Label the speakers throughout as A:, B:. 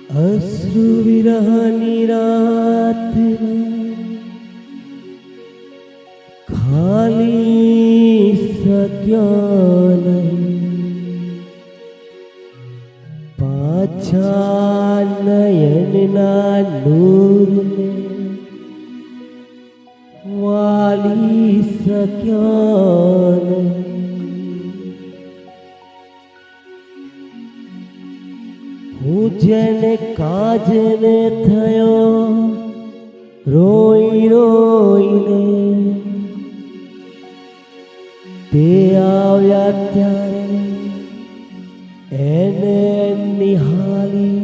A: अश्रु विरहनी रात खाली सक्यो नहीं, पाछा नयनना नूर ने वाली सक्यो नहीं। હું જેને કાજને થયો રોઈ રોઈને, તે આવ્યા ત્યારે એને નિહાળી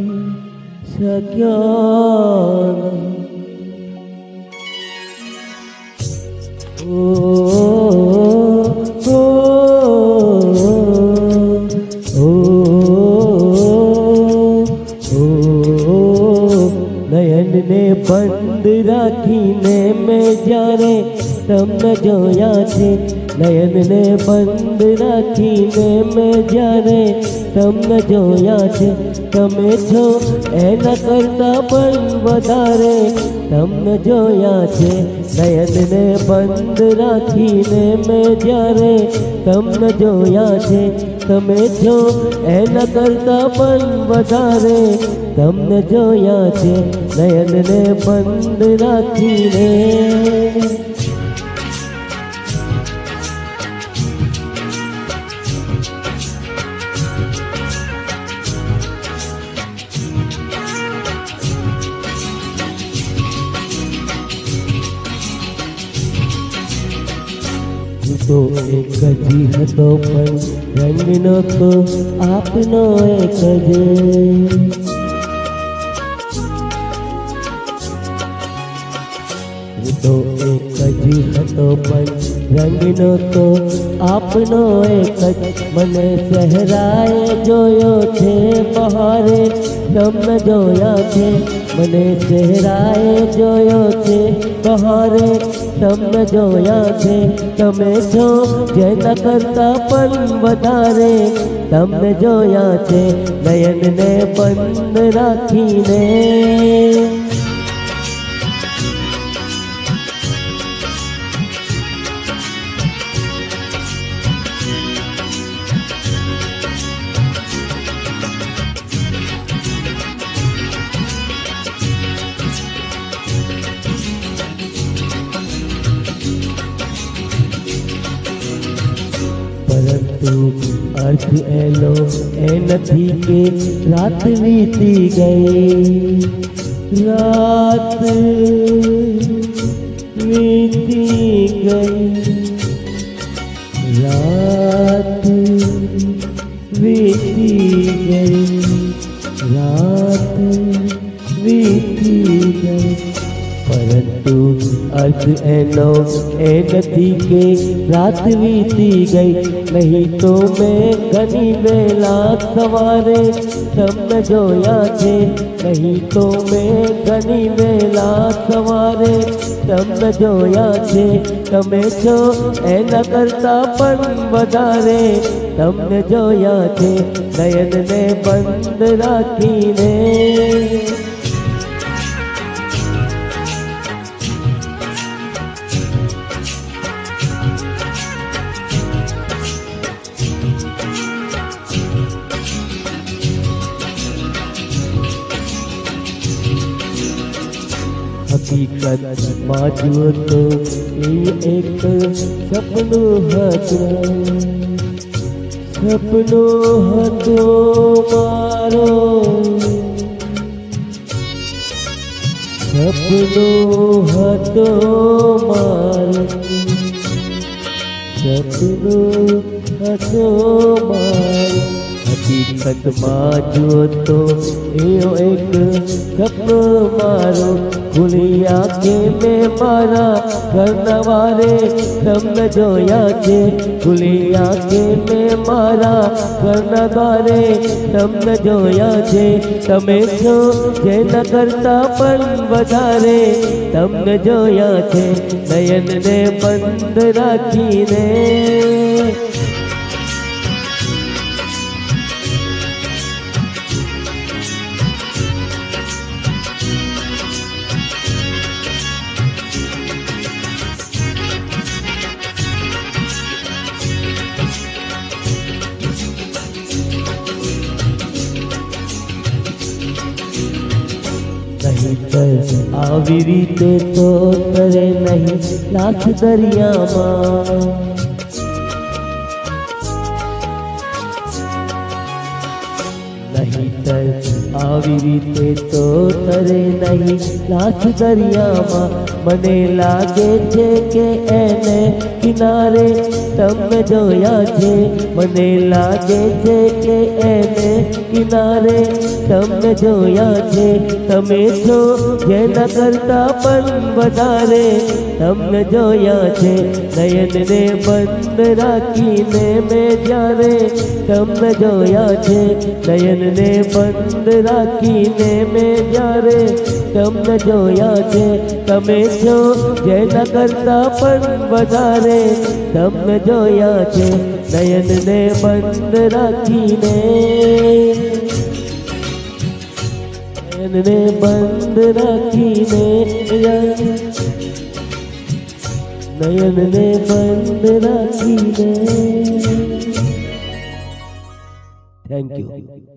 A: શક્યો નહીં। નયનને બંધ રાખીને મેં જ્યારે તમને જોયા છે, નયનને બંધ રાખીને મેં જ્યારે તમને જોયા છે, તમે છો એના કરતાં પણ વધારે તમને જોયા છે। નયનને બંધ રાખીને મેં જ્યારે તમને જોયા છે, તમે છો એના કરતાં પણ વધારે તમને જોયા છે। નયનને બંધ રાખીને તો એક જ હતો પણ રંગનો તો આપનો એક જ। તો એક જ હતો પણ રંગનો તો આપનો એક જ। મને સહેરાએ જોયો છે બહારે તમને જોયા છે, મને સહેરાએ જોયો છે બહારે તમને જોયા છે, તમે છો જેના કરતાં પણ વધારે તમને જોયા છે। નયનને બંધ રાખીને પરંતુ अर्थ एलो ए नहीं के रात बीती गई, रात बीती गई, रात बीती गई, रात बीती गई। परंतु अर्थ एनो ए नहीं के रात बीती गई, नहीं तो मैं घनी वेला सवारे તમને જોયા છે, नहीं तो मैं घनी वेला सवारे તમને જોયા છે, તમે છો એના કરતાં પણ વધારે તમને જોયા છે। નયનને બંધ રાખીને હકીકત માં જુઓ તો એ એક સપનું હતું, સપનું હતું મારો, સપનું હતું મારું, સપનું હતું મારું। હકીકતમાં જુઓ તો એવો એક સપનું મારું, ખુલી આંખે મેં મારા ઘરના વારે તમને જોયા છે, ખુલી આંખે મેં મારા ઘરના દ્વારે તમને જોયા છે, તમે છો જેના કરતાં પણ વધારે તમને જોયા છે। નયનને બંધ રાખીને આવી રીતે તો તરે નહીં લાખ દરિયામાં નહીતર આવી રીતે તો તરે નહીં લાખ દરિયામાં મને લાગે છે કે એને કિનારે તમને જોયા છે મને લાગે છે કે એને કિનારે તમને જોયા છે તમે છો જેના કરતા પણ વધારે તમને જોયા છે નયનને બંધ રાખીને મેં જ્યારે તમને જોયા છે નયનને બંધ રાખીને મેં જ્યારે તમને જોયા છે તમે છો જેના કરતા પણ વધારે તમને જોયા છે નયનને બંધ રાખીને નયનને બંધ રાખીને નયનને બંધ રાખીને થેન્ક યુ